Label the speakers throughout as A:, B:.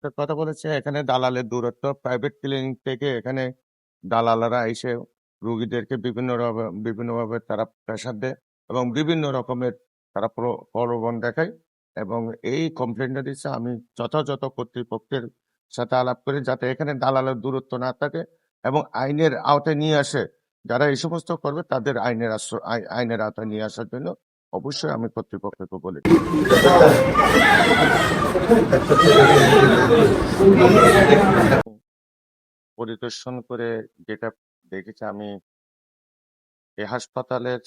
A: একটা কথা বলেছে এখানে দালালের দূরত্ব প্রাইভেট ক্লিনিক থেকে এখানে দালালেরা এসে রোগীদেরকে বিভিন্নভাবে তারা প্রেশার দেয় এবং বিভিন্ন রকমের তারা প্রলোভন দেখায় এবং এই কমপ্লেনটা দিচ্ছে আমি যথাযথ কর্তৃপক্ষের সাথে আলাপ করি যাতে এখানে দালালের দূরত্ব না থাকে এবং আইনের আওতায় নিয়ে আসে যারা এই সমস্ত করবে তাদের আইনের আওতায় নিয়ে আসার জন্য অবশ্যই আমি কর্তৃপক্ষকে বলি। পরিদর্শন করে যেটা দেখেছি আমি এই হাসপাতালের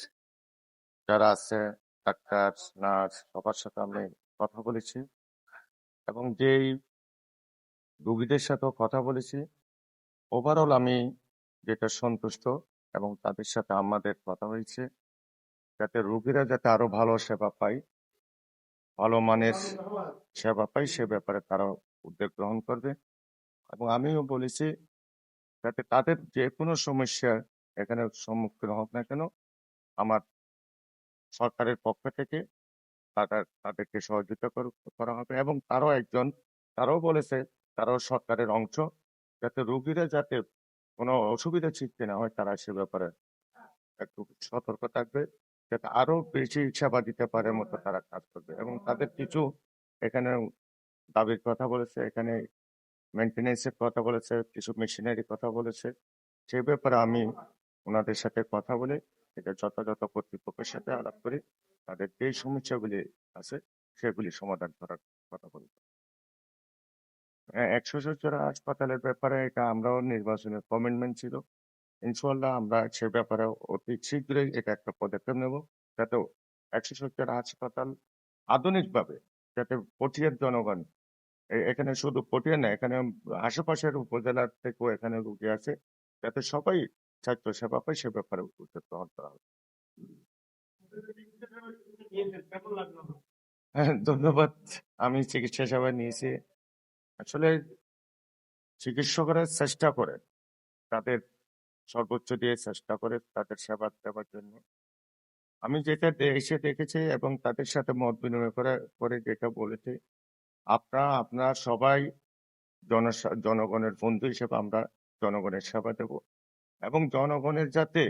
A: যারা আছে ডাক্তার নার্স সবার সাথে আমি কথা বলেছি এবং যেই রোগীদের সাথেও কথা বলেছি ওভারঅল আমি যেটা সন্তুষ্ট এবং তাদের সাথে আমাদের কথা হয়েছে যাতে রোগীরা যাতে আরো ভালো সেবা পায় ভালো মানের সেবা পায় সে ব্যাপারে তারা উদ্যোগ গ্রহণ করবে এবং আমিও বলেছি যাতে তাদের যে কোনো সমস্যার এখানে সম্মুখীন হোক না কেন আমার সরকারের পক্ষ থেকে তাদেরকে সহযোগিতা করা হবে এবং তারাও বলেছে তারাও সরকারের অংশ যাতে রোগীরা যাতে কোনো অসুবিধা সৃষ্টি না হয় তারা সে ব্যাপারে একটু সতর্ক থাকবে যাতে আরো বেশি সেবা দিতে পারে মতো তারা কাজ করবে এবং তাদের কিছু এখানে দাবির কথা বলেছে এখানে মেনটেন্যান্সের কথা বলেছে কিছু মেশিনারি কথা বলেছে সেই ব্যাপারে আমি ওনাদের সাথে কথা বলে এটা যথাযথ কর্তৃপক্ষের সাথে আলাপ করি তাদের যে সমস্যাগুলি আছে সেগুলি সমাধান করার কথা বলি। 100 হাসপাতালের ব্যাপারে এটা আমরাও নির্বাচনের কমিটমেন্ট ছিল ইনশাল্লাহ আমরা সে ব্যাপারে অতি শীঘ্রই এটা একটা পদক্ষেপ নেব যাতে 170 হাসপাতাল আধুনিকভাবে যাতে পটিয়ার জনগণ এখানে শুধু পটিয়া না এখানে আশেপাশের উপজেলার থেকেও এখানে রুগী আছে যাতে সবাই স্বাস্থ্য সেবা পায় সে ব্যাপারে উদ্যোগ গ্রহণ করা হবে। হ্যাঁ, ধন্যবাদ। আমি চিকিৎসা সেবা নিয়েছি আসলে চিকিৎসকরা চেষ্টা করে তাদের সর্বোচ্চ দিয়ে চেষ্টা করে তাদের সেবা দেওয়ার জন্য আমি যেটা এসে দেখেছি এবং তাদের সাথে মত বিনিময় করে যেটা বলেছি আপনারা সবাই জনগণের বন্ধু হিসেবে আমরা জনগণের সেবা দেব এবং জনগণের যাতে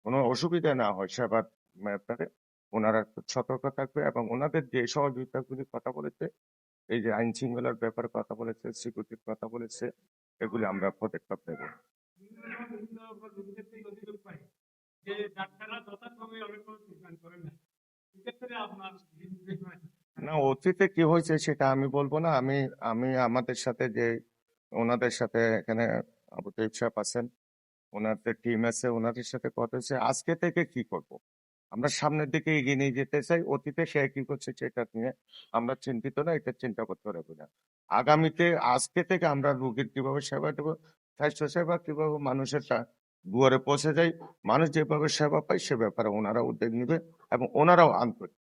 A: কোনো অসুবিধা না হয় সেবার ব্যাপারে ওনারা খুব সতর্ক থাকবে এবং ওনাদের যে সহযোগিতাগুলির কথা বলেছে এই যে আইন শৃঙ্খলার ব্যাপারে কথা বলেছে সিকিউরিটির কথা বলেছে এগুলি আমরা পদক্ষেপ নেব। না অতীতে কি হয়েছে সেটা আমি বলবো না আমি আমি আমাদের সাথে যে ওনাদের সাথে এখানে আবু তাইব সাহেব আছেন ওনাদের টিম আছে ওনাদের সাথে কথা হচ্ছে আজকে থেকে কি করব আমরা সামনের দিকে এগিয়ে নিয়ে যেতে চাই অতীতে সে কি করছে সেটা নিয়ে আমরা চিন্তিত না এটা চিন্তা করতে পারবো না আগামীতে আজকে থেকে আমরা রোগীর কিভাবে সেবা দেবো স্বাস্থ্য সেবা কিভাবে মানুষের দুয়ারে পৌঁছে যায় মানুষ যেভাবে সেবা পায় সে ব্যাপারে ওনারা উদ্যোগ নেবে এবং ওনারাও আন্তরিক